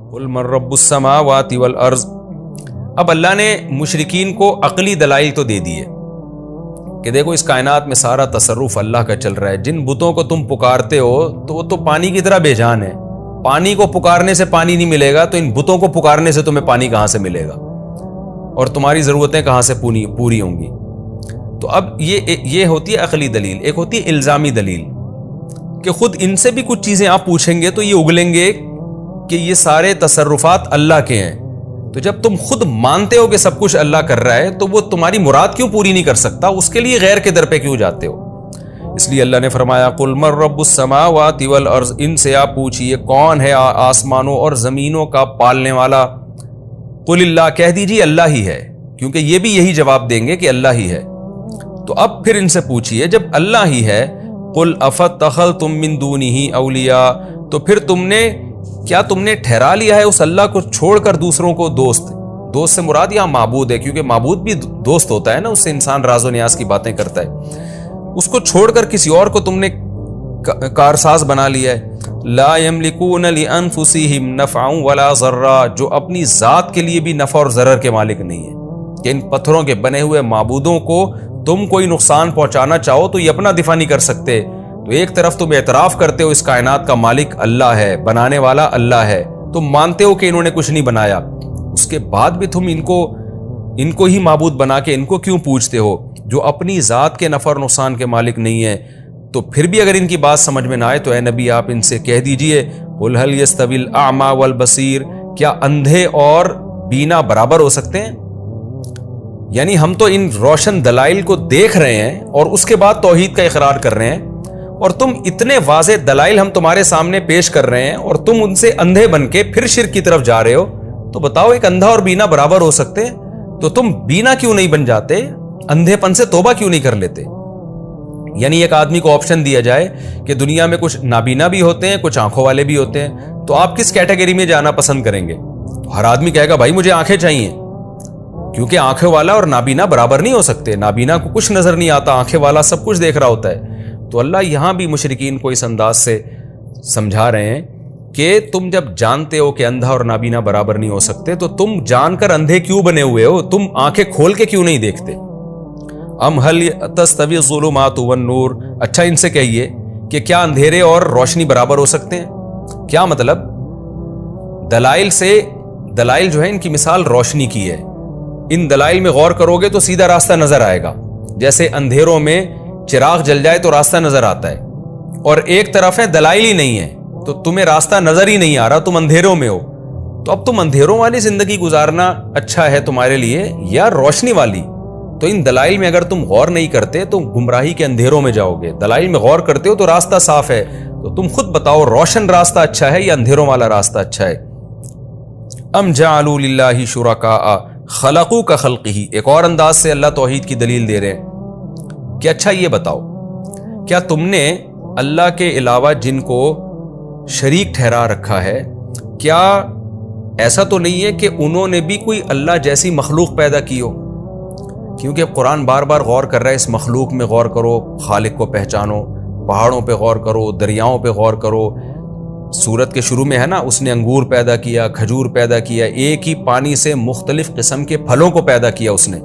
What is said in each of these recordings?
قل من رب السماوات والارض. اب اللہ نے مشرکین کو عقلی دلائل تو دے دیے کہ دیکھو اس کائنات میں سارا تصرف اللہ کا چل رہا ہے. جن بتوں کو تم پکارتے ہو تو وہ تو پانی کی طرح بے جان ہے. پانی کو پکارنے سے پانی نہیں ملے گا تو ان بتوں کو پکارنے سے تمہیں پانی کہاں سے ملے گا اور تمہاری ضرورتیں کہاں سے پوری ہوں گی. تو اب یہ ہوتی ہے عقلی دلیل. ایک ہوتی ہے الزامی دلیل کہ خود ان سے بھی کچھ چیزیں آپ پوچھیں گے تو یہ اگلیں گے کہ یہ سارے تصرفات اللہ کے ہیں. تو جب تم خود مانتے ہو کہ سب کچھ اللہ کر رہا ہے تو وہ تمہاری مراد کیوں پوری نہیں کر سکتا؟ اس کے لیے غیر کے در پہ کیوں جاتے ہو؟ اس لیے اللہ نے فرمایا قل من رب السماوات والارض. ان سے آپ پوچھئے کون ہے آسمانوں اور زمینوں کا پالنے والا. قل اللہ، کہہ دیجیے اللہ ہی ہے، کیونکہ یہ بھی یہی جواب دیں گے کہ اللہ ہی ہے. تو اب پھر ان سے پوچھئے جب اللہ ہی ہے قل افتخذتم من دونہ اولیاء، تو پھر تم نے ٹھہرا لیا ہے اس اللہ کو چھوڑ کر دوسروں کو دوست. دوست سے مراد یہاں معبود ہے، کیونکہ معبود بھی دوست ہوتا ہے نا، اس سے انسان راز و نیاز کی باتیں کرتا ہے. اس کو چھوڑ کر کسی اور کو تم نے کارساز بنا لیا ہے. لا یملکون لانفسہم نفعا ولا ضرا، جو اپنی ذات کے لیے بھی نفع اور ضرر کے مالک نہیں ہے. کہ ان پتھروں کے بنے ہوئے معبودوں کو تم کوئی نقصان پہنچانا چاہو تو یہ اپنا دفاع نہیں کر سکتے. تو ایک طرف تم اعتراف کرتے ہو اس کائنات کا مالک اللہ ہے، بنانے والا اللہ ہے، تم مانتے ہو کہ انہوں نے کچھ نہیں بنایا، اس کے بعد بھی تم ان کو ہی معبود بنا کے ان کو کیوں پوجتے ہو جو اپنی ذات کے نفع اور نقصان کے مالک نہیں ہے؟ تو پھر بھی اگر ان کی بات سمجھ میں نہ آئے تو اے نبی آپ ان سے کہہ دیجئے قل هل يستوي الاعمى والبصير، کیا اندھے اور بینا برابر ہو سکتے ہیں؟ یعنی ہم تو ان روشن دلائل کو دیکھ رہے ہیں اور اس کے بعد توحید کا اقرار کر رہے ہیں، اور تم اتنے واضح دلائل ہم تمہارے سامنے پیش کر رہے ہیں اور تم ان سے اندھے بن کے پھر شرک کی طرف جا رہے ہو. تو بتاؤ ایک اندھا اور بینا برابر ہو سکتے ہیں؟ تو تم بینا کیوں نہیں بن جاتے؟ اندھے پن سے توبہ کیوں نہیں کر لیتے؟ یعنی ایک آدمی کو آپشن دیا جائے کہ دنیا میں کچھ نابینا بھی ہوتے ہیں، کچھ آنکھوں والے بھی ہوتے ہیں، تو آپ کس کیٹیگری میں جانا پسند کریں گے؟ تو ہر آدمی کہے گا بھائی مجھے آنکھیں چاہیے، کیونکہ آنکھوں والا اور نابینا برابر نہیں ہو سکتے. نابینا کو کچھ نظر نہیں آتا، آنکھیں والا سب کچھ دیکھ رہا ہوتا ہے. تو اللہ یہاں بھی مشرکین کو اس انداز سے سمجھا رہے ہیں کہ تم جب جانتے ہو کہ اندھا اور نابینا برابر نہیں ہو سکتے تو تم جان کر اندھے کیوں بنے ہوئے ہو؟ تم آنکھیں کھول کے کیوں نہیں دیکھتے؟ ام هل تستوی الظلمات والنور، اچھا ان سے کہیے کہ کیا اندھیرے اور روشنی برابر ہو سکتے ہیں؟ کیا مطلب؟ دلائل جو ہے ان کی مثال روشنی کی ہے. ان دلائل میں غور کرو گے تو سیدھا راستہ نظر آئے گا. جیسے اندھیروں میں چراغ جل جائے تو راستہ نظر آتا ہے، اور ایک طرف ہے دلائل ہی نہیں ہے تو تمہیں راستہ نظر ہی نہیں آ رہا، تم اندھیروں میں ہو. تو اب تم اندھیروں والی زندگی گزارنا اچھا ہے تمہارے لیے یا روشنی والی؟ تو ان دلائل میں اگر تم غور نہیں کرتے تو گمراہی کے اندھیروں میں جاؤ گے. دلائل میں غور کرتے ہو تو راستہ صاف ہے. تو تم خود بتاؤ روشن راستہ اچھا ہے یا اندھیروں والا راستہ اچھا ہے؟ ام جعلوا للہ شرکاء خلقوا کخلقہ، ایک اور انداز سے اللہ توحید کی دلیل دے رہے ہیں کہ اچھا یہ بتاؤ کیا تم نے اللہ کے علاوہ جن کو شریک ٹھہرا رکھا ہے، کیا ایسا تو نہیں ہے کہ انہوں نے بھی کوئی اللہ جیسی مخلوق پیدا کی ہو؟ کیونکہ قرآن بار بار غور کر رہا ہے اس مخلوق میں غور کرو، خالق کو پہچانو، پہاڑوں پہ غور کرو، دریاؤں پہ غور کرو. سورت کے شروع میں ہے نا، اس نے انگور پیدا کیا، کھجور پیدا کیا، ایک ہی پانی سے مختلف قسم کے پھلوں کو پیدا کیا اس نے.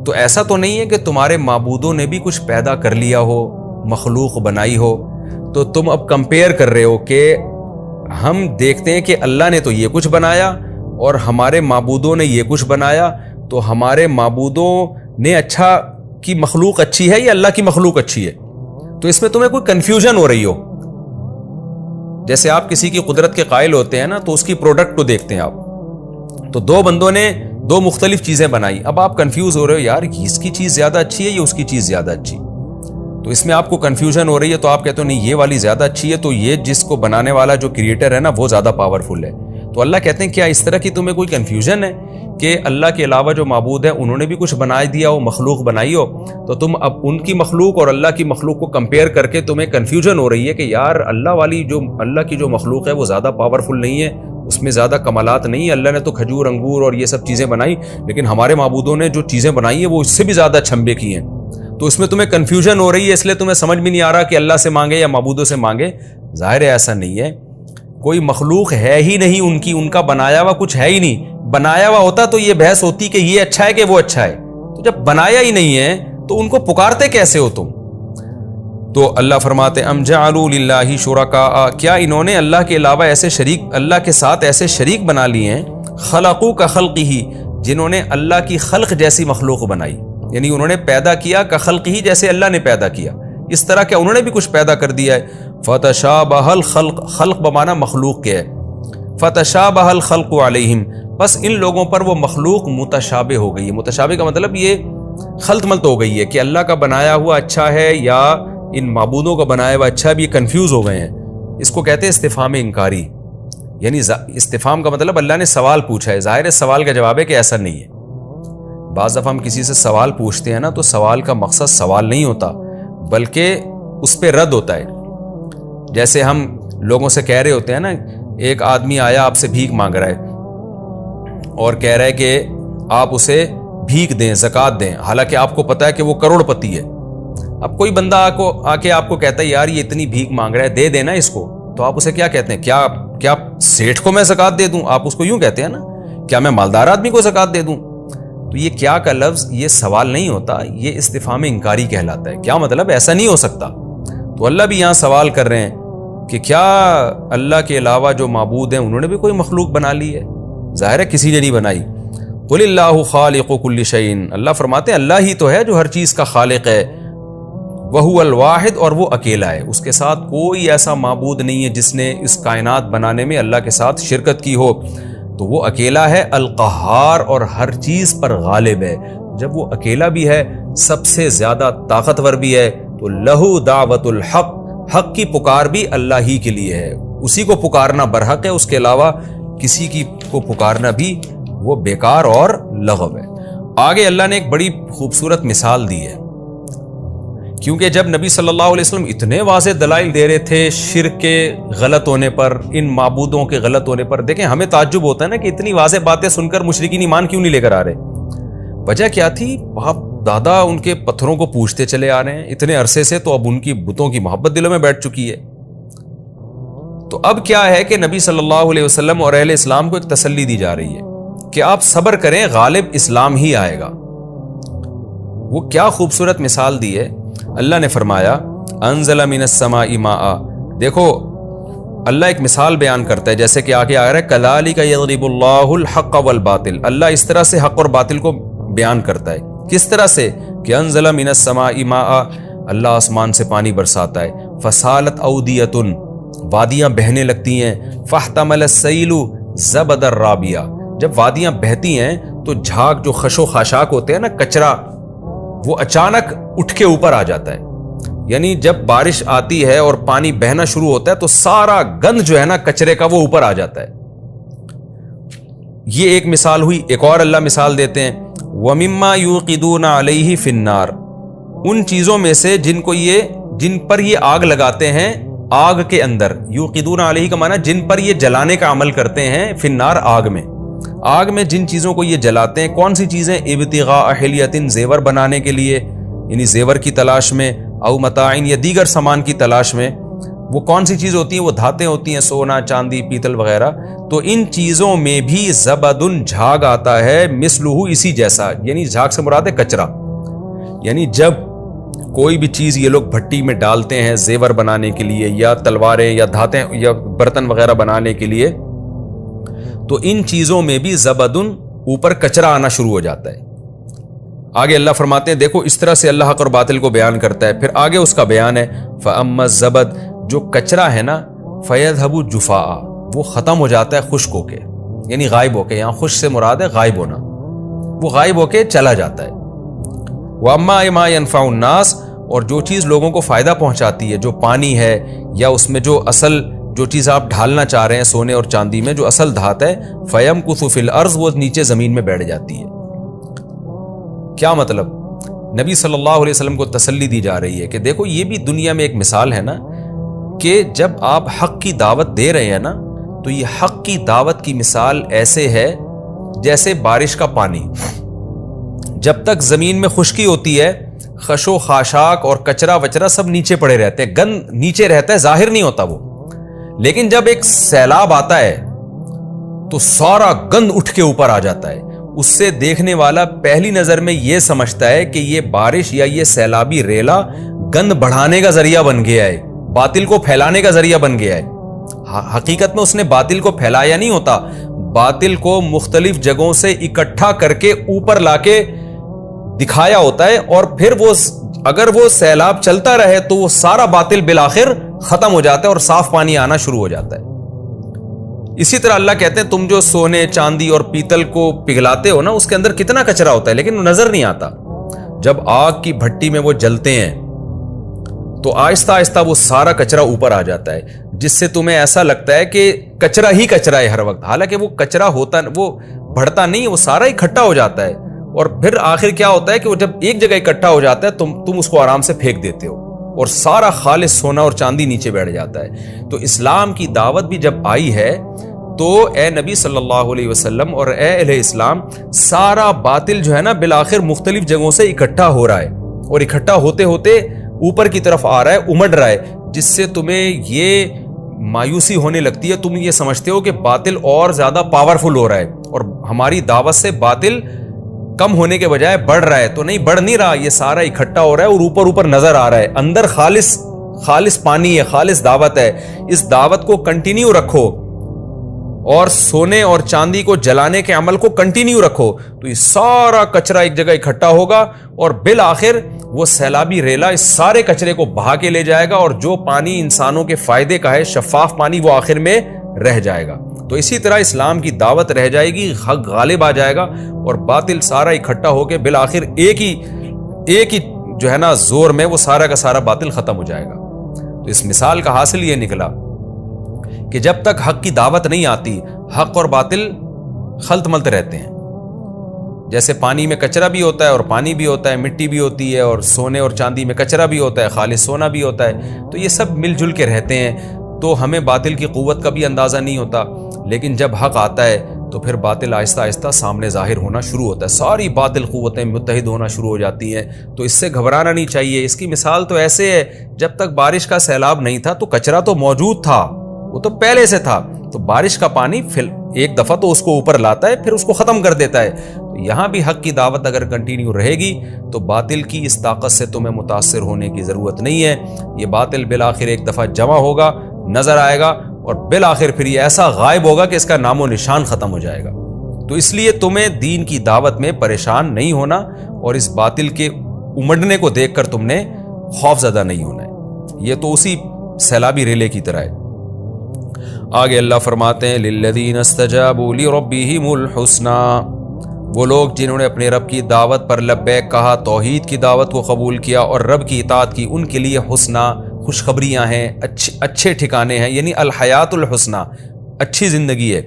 تو ایسا تو نہیں ہے کہ تمہارے معبودوں نے بھی کچھ پیدا کر لیا ہو، مخلوق بنائی ہو؟ تو تم اب کمپیئر کر رہے ہو کہ ہم دیکھتے ہیں کہ اللہ نے تو یہ کچھ بنایا اور ہمارے معبودوں نے یہ کچھ بنایا، تو ہمارے معبودوں نے اچھا کی مخلوق اچھی ہے یا اللہ کی مخلوق اچھی ہے؟ تو اس میں تمہیں کوئی کنفیوژن ہو رہی ہو. جیسے آپ کسی کی قدرت کے قائل ہوتے ہیں نا، تو اس کی پروڈکٹ کو دیکھتے ہیں آپ. تو دو بندوں نے دو مختلف چیزیں بنائی، اب آپ کنفیوز ہو رہے ہو یار اس کی چیز زیادہ اچھی ہے یا اس کی چیز زیادہ اچھی. تو اس میں آپ کو کنفیوژن ہو رہی ہے تو آپ کہتے ہو نہیں یہ والی زیادہ اچھی ہے، تو یہ جس کو بنانے والا جو کریٹر ہے نا وہ زیادہ پاورفل ہے. تو اللہ کہتے ہیں کیا اس طرح کی تمہیں کوئی کنفیوژن ہے کہ اللہ کے علاوہ جو معبود ہیں انہوں نے بھی کچھ بنا دیا ہو، مخلوق بنائی ہو، تو تم اب ان کی مخلوق اور اللہ کی مخلوق کو کمپیئر کر کے تمہیں کنفیوژن ہو رہی ہے کہ یار اللہ کی جو مخلوق ہے وہ زیادہ پاورفل نہیں ہے، اس میں زیادہ کمالات نہیں ہے. اللہ نے تو کھجور، انگور اور یہ سب چیزیں بنائی، لیکن ہمارے معبودوں نے جو چیزیں بنائی ہیں وہ اس سے بھی زیادہ چھمبے کی ہیں. تو اس میں تمہیں کنفیوژن ہو رہی ہے، اس لیے تمہیں سمجھ بھی نہیں آ رہا کہ اللہ سے مانگے یا معبودوں سے مانگے. ظاہر ہے ایسا نہیں ہے. کوئی مخلوق ہے ہی نہیں ان کی، ان کا بنایا ہوا کچھ ہے ہی نہیں. بنایا ہوا ہوتا تو یہ بحث ہوتی کہ یہ اچھا ہے کہ وہ اچھا ہے. تو جب بنایا ہی نہیں ہے تو ان کو پکارتے کیسے ہو تم؟ تو اللہ فرماتے ام جعلوا للہ شرکاء، کیا انہوں نے اللہ کے علاوہ ایسے شریک، اللہ کے ساتھ ایسے شریک بنا لیے ہیں، خلقوا کخلقہ، جنہوں نے اللہ کی خلق جیسی مخلوق بنائی، یعنی انہوں نے پیدا کیا کخلقہ، جیسے اللہ نے پیدا کیا اس طرح کیا انہوں نے بھی کچھ پیدا کر دیا ہے. فتشابہ الخلق، خلق بمانا مخلوق کے ہے، فتشابہ الخلق علیہم، بس ان لوگوں پر وہ مخلوق متشابہ ہو گئی ہے. متشابہ کا مطلب یہ خلط ملط ہو گئی ہے کہ اللہ کا بنایا ہوا اچھا ہے یا ان معبودوں کا بنایا ہوا اچھا بھی، کنفیوز ہو گئے ہیں. اس کو کہتے ہیں استفہام انکاری، یعنی استفہام کا مطلب اللہ نے سوال پوچھا ہے، ظاہر ہے سوال کا جواب ہے کہ ایسا نہیں ہے. بعض دفعہ ہم کسی سے سوال پوچھتے ہیں نا تو سوال کا مقصد سوال نہیں ہوتا بلکہ اس پہ رد ہوتا ہے. جیسے ہم لوگوں سے کہہ رہے ہوتے ہیں نا، ایک آدمی آیا آپ سے بھیک مانگ رہا ہے اور کہہ رہا ہے کہ آپ اسے بھیک دیں، زکوٰۃ دیں، حالانکہ آپ کو پتا ہے کہ وہ کروڑ پتی ہے. اب کوئی بندہ آ کے آپ کو کہتا ہے یار یہ اتنی بھیک مانگ رہا ہے، دے دینا اس کو، تو آپ اسے کیا کہتے ہیں؟ کیا سیٹھ کو میں زکوٰۃ دے دوں؟ آپ اس کو یوں کہتے ہیں نا، کیا میں مالدار آدمی کو زکوٰۃ دے دوں؟ تو یہ کیا کا لفظ یہ سوال نہیں ہوتا، یہ استفہام انکاری کہلاتا ہے. کیا مطلب؟ ایسا نہیں ہو سکتا. تو اللہ بھی یہاں سوال کر رہے ہیں کہ کیا اللہ کے علاوہ جو معبود ہیں انہوں نے بھی کوئی مخلوق بنا لی ہے؟ ظاہر ہے کسی نے نہیں بنائی. قل اللہ خالق کل شیء، اللہ فرماتے ہیں اللہ ہی تو ہے جو ہر چیز کا خالق ہے. وہو الواحد، اور وہ اکیلا ہے، اس کے ساتھ کوئی ایسا معبود نہیں ہے جس نے اس کائنات بنانے میں اللہ کے ساتھ شرکت کی ہو. تو وہ اکیلا ہے، القہار، اور ہر چیز پر غالب ہے. جب وہ اکیلا بھی ہے، سب سے زیادہ طاقتور بھی ہے، تو لہو دعوت الحق، حق کی پکار بھی اللہ ہی کے لیے ہے، اسی کو پکارنا برحق ہے، اس کے علاوہ کسی کی کو پکارنا بھی وہ بیکار اور لغو ہے. آگے اللہ نے ایک بڑی خوبصورت مثال دی ہے، کیونکہ جب نبی صلی اللہ علیہ وسلم اتنے واضح دلائل دے رہے تھے شرک کے غلط ہونے پر، ان معبودوں کے غلط ہونے پر، دیکھیں ہمیں تعجب ہوتا ہے نا کہ اتنی واضح باتیں سن کر مشرکین ایمان کیوں نہیں لے کر آ رہے. وجہ کیا تھی؟ باپ دادا ان کے پتھروں کو پوجتے چلے آ رہے ہیں اتنے عرصے سے، تو اب ان کی بتوں کی محبت دلوں میں بیٹھ چکی ہے. تو اب کیا ہے کہ نبی صلی اللہ علیہ وسلم اور اہل اسلام کو ایک تسلی دی جا رہی ہے کہ آپ صبر کریں، غالب اسلام ہی آئے گا. وہ کیا خوبصورت مثال دی ہے. اللہ نے فرمایا انزل من السماء ماء، دیکھو اللہ ایک مثال بیان کرتا ہے، جیسے کہ آگے آ رہا ہے کذالک یضرب اللہ الحق والباطل، اللہ اس طرح سے حق اور باطل کو بیان کرتا ہے. کس طرح سے؟ کہ انزل من السماء ماء، اللہ آسمان سے پانی برساتا ہے، فسالت اودیۃ، وادیاں بہنے لگتی ہیں، فاحتمل السیل زبد الرابیہ، جب وادیاں بہتی ہیں تو جھاگ جو خشو خاشاک ہوتے ہیں نا، کچرا، وہ اچانک اٹھ کے اوپر آ جاتا ہے. یعنی جب بارش آتی ہے اور پانی بہنا شروع ہوتا ہے تو سارا گند جو ہے نا کچرے کا وہ اوپر آ جاتا ہے. یہ ایک مثال ہوئی. ایک اور اللہ مثال دیتے ہیں وَمِمَّا يُوقِدُونَ عَلَيْهِ فِي النَّارِ، ان چیزوں میں سے جن پر یہ آگ لگاتے ہیں آگ کے اندر. یوقدون علیہ کا معنی جن پر یہ جلانے کا عمل کرتے ہیں، فی النار، آگ میں. آگ میں جن چیزوں کو یہ جلاتے ہیں، کون سی چیزیں؟ ابتغاء حلیۃ، زیور بنانے کے لیے، یعنی زیور کی تلاش میں، او متاعن، یا دیگر سامان کی تلاش میں. وہ کون سی چیز ہوتی ہیں؟ وہ دھاتیں ہوتی ہیں، سونا، چاندی، پیتل وغیرہ. تو ان چیزوں میں بھی زبدن، جھاگ آتا ہے، مثلہ، اسی جیسا. یعنی جھاگ سے مراد ہے کچرا. یعنی جب کوئی بھی چیز یہ لوگ بھٹی میں ڈالتے ہیں زیور بنانے کے لیے، یا تلواریں یا دھاتیں یا برتن وغیرہ بنانے کے لیے، تو ان چیزوں میں بھی زبدن، اوپر کچرا آنا شروع ہو جاتا ہے. آگے اللہ فرماتے ہیں دیکھو اس طرح سے اللہ حق اور باطل کو بیان کرتا ہے. پھر آگے اس کا بیان ہے فَأَمَّا الزَّبَدُ، جو کچرا ہے نا، فَيَذْهَبُ جُفَاءً، وہ ختم ہو جاتا ہے خشک ہو کے، یعنی غائب ہو کے. یہاں خشک سے مراد ہے غائب ہونا، وہ غائب ہو کے چلا جاتا ہے. وَأَمَّا مَا يَنْفَعُ النَّاسَ، اور جو چیز لوگوں کو فائدہ پہنچاتی ہے، جو پانی ہے، یا اس میں جو اصل جو چیز آپ ڈھالنا چاہ رہے ہیں سونے اور چاندی میں، جو اصل دھات ہے، فَيَمْكُثُ فِي الْأَرْضِ، وہ نیچے زمین میں بیٹھ جاتی ہے. کیا مطلب؟ نبی صلی اللہ علیہ وسلم کو تسلی دی جا رہی ہے کہ دیکھو یہ بھی دنیا میں ایک مثال ہے نا، کہ جب آپ حق کی دعوت دے رہے ہیں نا، تو یہ حق کی دعوت کی مثال ایسے ہے جیسے بارش کا پانی. جب تک زمین میں خشکی ہوتی ہے، خشو خاشاک اور کچرا وچرا سب نیچے پڑے رہتے ہیں، گند نیچے رہتا ہے، ظاہر نہیں ہوتا وہ. لیکن جب ایک سیلاب آتا ہے تو سارا گند اٹھ کے اوپر آ جاتا ہے. اس سے دیکھنے والا پہلی نظر میں یہ سمجھتا ہے کہ یہ بارش یا یہ سیلابی ریلا گند بڑھانے کا ذریعہ بن گیا ہے, باطل کو پھیلانے کا ذریعہ بن گیا ہے. حقیقت میں اس نے باطل کو پھیلایا نہیں ہوتا, باطل کو مختلف جگہوں سے اکٹھا کر کے اوپر لا کے دکھایا ہوتا ہے, اور پھر وہ اگر وہ سیلاب چلتا رہے تو وہ سارا باطل بالآخر ختم ہو جاتا ہے اور صاف پانی آنا شروع ہو جاتا ہے. اسی طرح اللہ کہتے ہیں تم جو سونے چاندی اور پیتل کو پگھلاتے ہو نا, اس کے اندر کتنا کچرا ہوتا ہے لیکن وہ نظر نہیں آتا. جب آگ کی بھٹی میں وہ جلتے ہیں تو آہستہ آہستہ وہ سارا کچرا اوپر آ جاتا ہے, جس سے تمہیں ایسا لگتا ہے کہ کچرا ہی کچرا ہے ہر وقت, حالانکہ وہ کچرا ہوتا, وہ بڑھتا نہیں, وہ سارا اکٹھا ہو جاتا ہے. اور پھر آخر کیا ہوتا ہے کہ وہ جب ایک جگہ اکٹھا ہو جاتا ہے تم اس کو آرام سے پھینک دیتے ہو اور سارا خالص سونا اور چاندی نیچے بیٹھ جاتا ہے. تو اسلام کی دعوت بھی جب آئی ہے تو اے نبی صلی اللہ علیہ وسلم اور اے اہل اسلام, سارا باطل جو ہے نا بالآخر مختلف جگہوں سے اکٹھا ہو رہا ہے, اور اکٹھا ہوتے ہوتے اوپر کی طرف آ رہا ہے, امڑ رہا ہے, جس سے تمہیں یہ مایوسی ہونے لگتی ہے. تم یہ سمجھتے ہو کہ باطل اور زیادہ پاورفل ہو رہا ہے اور ہماری دعوت سے باطل کم ہونے کے بجائے بڑھ رہا ہے. تو نہیں, بڑھ نہیں رہا, یہ سارا اکٹھا ہو رہا ہے اور اوپر نظر آ رہا ہے. اندر خالص پانی ہے, خالص دعوت ہے. اس دعوت کو کنٹینیو رکھو اور سونے اور چاندی کو جلانے کے عمل کو کنٹینیو رکھو, تو یہ سارا کچرا ایک جگہ اکٹھا ہوگا اور بالآخر وہ سیلابی ریلا اس سارے کچرے کو بہا کے لے جائے گا, اور جو پانی انسانوں کے فائدے کا ہے, شفاف پانی, وہ آخر میں رہ جائے گا. تو اسی طرح اسلام کی دعوت رہ جائے گی, حق غالب آ جائے گا اور باطل سارا اکٹھا ہو کے بالآخر ایک ہی جو ہے نا زور میں وہ سارا کا سارا باطل ختم ہو جائے گا. تو اس مثال کا حاصل یہ نکلا کہ جب تک حق کی دعوت نہیں آتی, حق اور باطل خلط ملت رہتے ہیں. جیسے پانی میں کچرا بھی ہوتا ہے اور پانی بھی ہوتا ہے, مٹی بھی ہوتی ہے, اور سونے اور چاندی میں کچرا بھی ہوتا ہے, خالص سونا بھی ہوتا ہے. تو یہ سب مل جل کے رہتے ہیں, تو ہمیں باطل کی قوت کا بھی اندازہ نہیں ہوتا. لیکن جب حق آتا ہے تو پھر باطل آہستہ آہستہ سامنے ظاہر ہونا شروع ہوتا ہے, ساری باطل قوتیں متحد ہونا شروع ہو جاتی ہیں. تو اس سے گھبرانا نہیں چاہیے. اس کی مثال تو ایسے ہے, جب تک بارش کا سیلاب نہیں تھا تو کچرا تو موجود تھا, وہ تو پہلے سے تھا. تو بارش کا پانی ایک دفعہ تو اس کو اوپر لاتا ہے, پھر اس کو ختم کر دیتا ہے. تو یہاں بھی حق کی دعوت اگر کنٹینیو رہے گی تو باطل کی اس طاقت سے تمہیں متاثر ہونے کی ضرورت نہیں ہے. یہ باطل بالآخر ایک دفعہ جمع ہوگا, نظر آئے گا, اور بالآخر پھر یہ ایسا غائب ہوگا کہ اس کا نام و نشان ختم ہو جائے گا. تو اس لیے تمہیں دین کی دعوت میں پریشان نہیں ہونا, اور اس باطل کے امڑنے کو دیکھ کر تم نے خوف زدہ نہیں ہونا ہے. یہ تو اسی سیلابی ریلے کی طرح ہے. آگے اللہ فرماتے ہیں للذین استجابوا لربہم الحسنی, وہ لوگ جنہوں نے اپنے رب کی دعوت پر لبیک کہا, توحید کی دعوت کو قبول کیا اور رب کی اطاعت کی, ان کے لیے حسنی خوشخبریاں ہیں, اچھے ٹھکانے ہیں, یعنی الحیات الحسنی, اچھی زندگی ہے.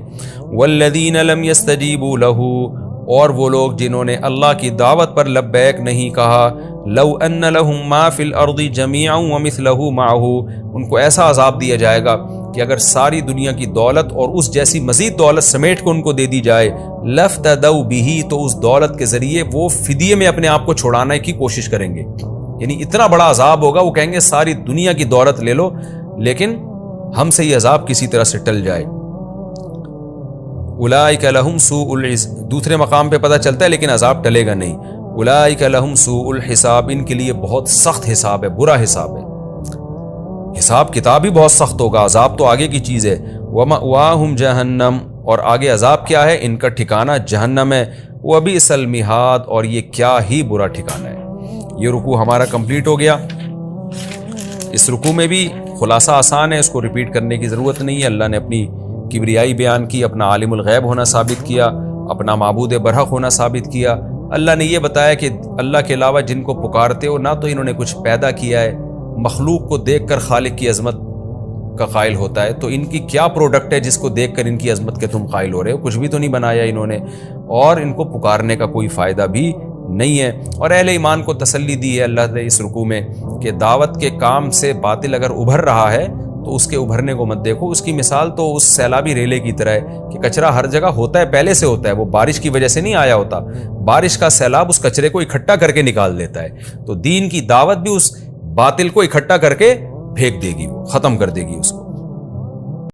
والذین لم یستجیبوا لہ, اور وہ لوگ جنہوں نے اللہ کی دعوت پر لبیک نہیں کہا, لو ان لہم ما فی الارض جمیعا ومثلہ معہ, ان کو ایسا عذاب دیا جائے گا کہ اگر ساری دنیا کی دولت اور اس جیسی مزید دولت سمیٹ کو ان کو دے دی جائے, لفتدوا بہ, تو اس دولت کے ذریعے وہ فدیے میں اپنے آپ کو چھڑانے کی کوشش کریں گے. یعنی اتنا بڑا عذاب ہوگا, وہ کہیں گے ساری دنیا کی دولت لے لو لیکن ہم سے یہ عذاب کسی طرح سے ٹل جائے. اولئک لہم سوء العذاب, دوسرے مقام پہ پتہ چلتا ہے لیکن عذاب ٹلے گا نہیں. اولئک لہم سوء الحساب, ان کے لیے بہت سخت حساب ہے, برا حساب ہے. حساب کتاب ہی بہت سخت ہوگا, عذاب تو آگے کی چیز ہے. ومأواہم جہنم, اور آگے عذاب کیا ہے, ان کا ٹھکانہ جہنم ہے. وبئس المہاد, اور یہ کیا ہی برا ٹھکانہ ہے. یہ رکوع ہمارا کمپلیٹ ہو گیا. اس رکوع میں بھی خلاصہ آسان ہے, اس کو ریپیٹ کرنے کی ضرورت نہیں ہے. اللہ نے اپنی کبریائی بیان کی, اپنا عالم الغیب ہونا ثابت کیا, اپنا معبود برحق ہونا ثابت کیا. اللہ نے یہ بتایا کہ اللہ کے علاوہ جن کو پکارتے ہو نہ تو انہوں نے کچھ پیدا کیا ہے, مخلوق کو دیکھ کر خالق کی عظمت کا قائل ہوتا ہے, تو ان کی کیا پروڈکٹ ہے جس کو دیکھ کر ان کی عظمت کے تم قائل ہو رہے ہو, کچھ بھی تو نہیں بنایا انہوں نے, اور ان کو پکارنے کا کوئی فائدہ بھی نہیں ہے. اور اہل ایمان کو تسلی دی ہے اللہ نے اس رکوع میں کہ دعوت کے کام سے باطل اگر ابھر رہا ہے تو اس کے ابھرنے کو مت دیکھو. اس کی مثال تو اس سیلابی ریلے کی طرح ہے کہ کچرا ہر جگہ ہوتا ہے, پہلے سے ہوتا ہے, وہ بارش کی وجہ سے نہیں آیا ہوتا. بارش کا سیلاب اس کچرے کو اکٹھا کر کے نکال دیتا ہے. تو دین کی دعوت بھی اس باطل کو اکٹھا کر کے پھینک دے گی, وہ ختم کر دے گی اس کو.